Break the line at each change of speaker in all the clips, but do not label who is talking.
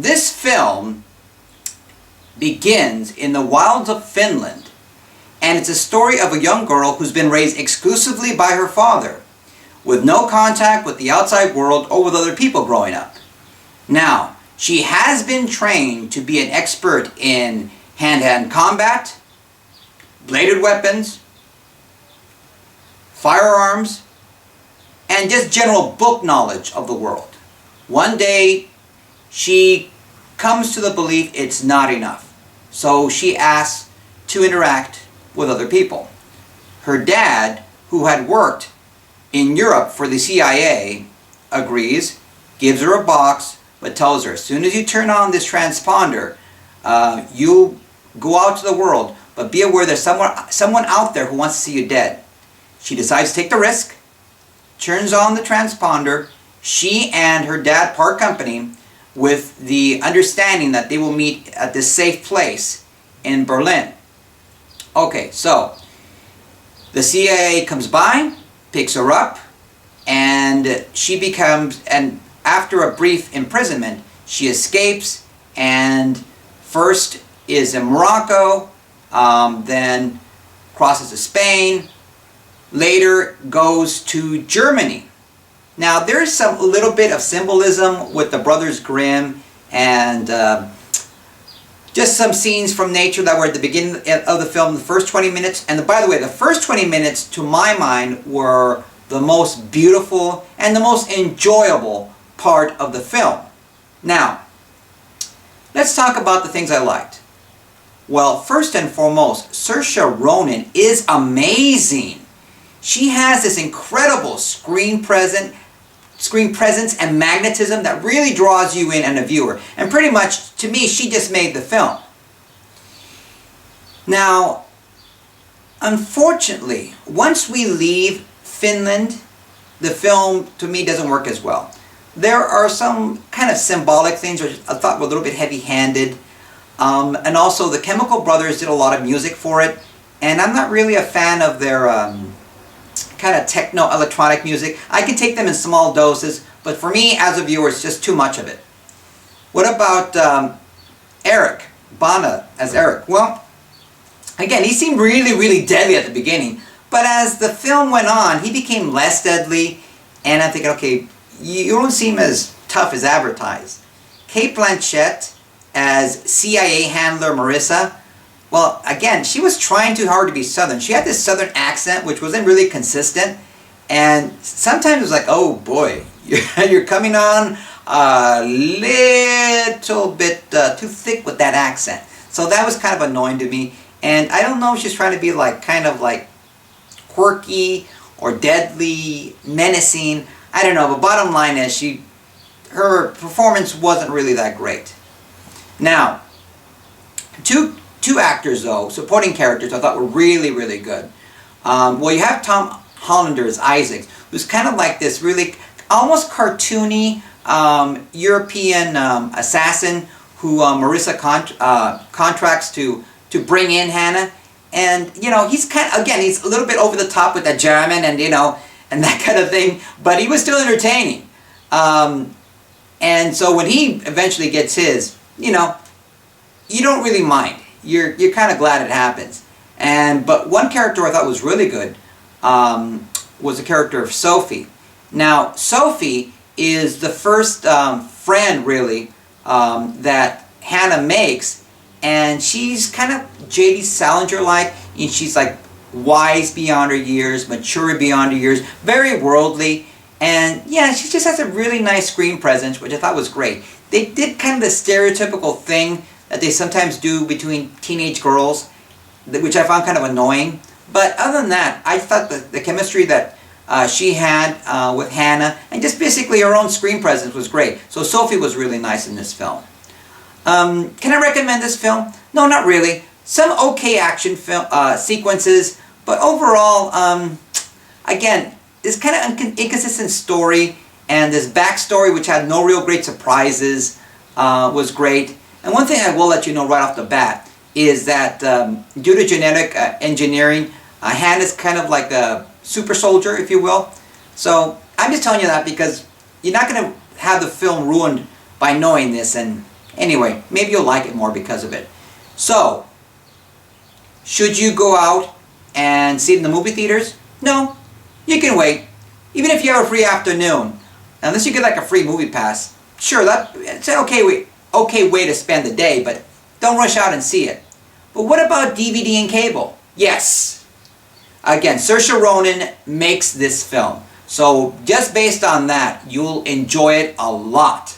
This film begins in the wilds of Finland, and it's a story of a young girl who's been raised exclusively by her father, with no contact with the outside world or with other people growing up. Now, she has been trained to be an expert in hand-to-hand combat, bladed weapons, firearms, and just general book knowledge of the world. One day, she comes to the belief it's not enough, so she asks to interact with other people. Her dad, who had worked in Europe for the CIA, agrees, gives her a box, but tells her, as soon as you turn on this transponder, you go out to the world, but be aware there's someone out there who wants to see you dead. She decides to take the risk, turns on the transponder. She and her dad part company with the understanding that they will meet at this safe place in Berlin. Okay, so the CIA comes by, picks her up, and she becomes, and after a brief imprisonment, she escapes and first is in Morocco, then crosses to Spain, later goes to Germany. Now there's a little bit of symbolism with the Brothers Grimm and just some scenes from nature that were at the beginning of the film, the first 20 minutes. And by the way, the first 20 minutes, to my mind, were the most beautiful and the most enjoyable part of the film. Now, let's talk about the things I liked. Well, first and foremost, Saoirse Ronan is amazing. She has this incredible screen presence and magnetism that really draws you in and a viewer. And pretty much, to me, she just made the film. Now, unfortunately, once we leave Finland, the film, to me, doesn't work as well. There are some kind of symbolic things which I thought were a little bit heavy-handed. And also, the Chemical Brothers did a lot of music for it. And I'm not really a fan of their kind of techno-electronic music. I can take them in small doses, but for me, as a viewer, it's just too much of it. What about Eric Bana as Eric? Well, again, he seemed really, really deadly at the beginning, but as the film went on, he became less deadly, and I'm thinking, okay, you don't seem as tough as advertised. Cate Blanchett as CIA handler Marissa. Well, again, she was trying too hard to be Southern. She had this Southern accent, which wasn't really consistent. And sometimes it was like, oh boy, you're coming on a little bit too thick with that accent. So that was kind of annoying to me. And I don't know if she's trying to be like, kind of like quirky or deadly, menacing. I don't know, but bottom line is her performance wasn't really that great. Now, two actors, though, supporting characters, I thought were really, really good. Well, you have Tom Hollander as Isaac, who's kind of like this really almost cartoony European assassin who Marissa contracts to bring in Hanna. And, you know, he's kind of, again, he's a little bit over the top with the German and, you know, and that kind of thing, but he was still entertaining. And so when he eventually gets his, you know, you don't really mind. You're kind of glad it happens. But one character I thought was really good was the character of Sophie. Now, Sophie is the first friend, really, that Hanna makes, and she's kind of J.D. Salinger-like, and she's like wise beyond her years, mature beyond her years, very worldly, and yeah, she just has a really nice screen presence, which I thought was great. They did kind of the stereotypical thing that they sometimes do between teenage girls, which I found kind of annoying. But other than that, I thought the chemistry that she had with Hanna, and just basically her own screen presence was great. So Sophie was really nice in this film. Can I recommend this film? No, not really. Some okay action film sequences, but overall, again, this kind of inconsistent story, and this backstory, which had no real great surprises, was great. And one thing I will let you know right off the bat is that due to genetic engineering, Hanna's kind of like a super soldier, if you will. So I'm just telling you that because you're not going to have the film ruined by knowing this, and Anyway, maybe you'll like it more because of it. So, should you go out and see it in the movie theaters? No, you can wait. Even if you have a free afternoon, unless you get like a free movie pass, sure, it's an okay way to spend the day, but don't rush out and see it. But what about DVD and cable? Yes. Again, Saoirse Ronan makes this film. So just based on that, you'll enjoy it a lot.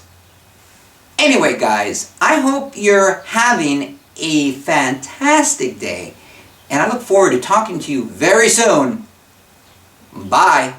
Anyway, guys, I hope you're having a fantastic day. And I look forward to talking to you very soon. Bye.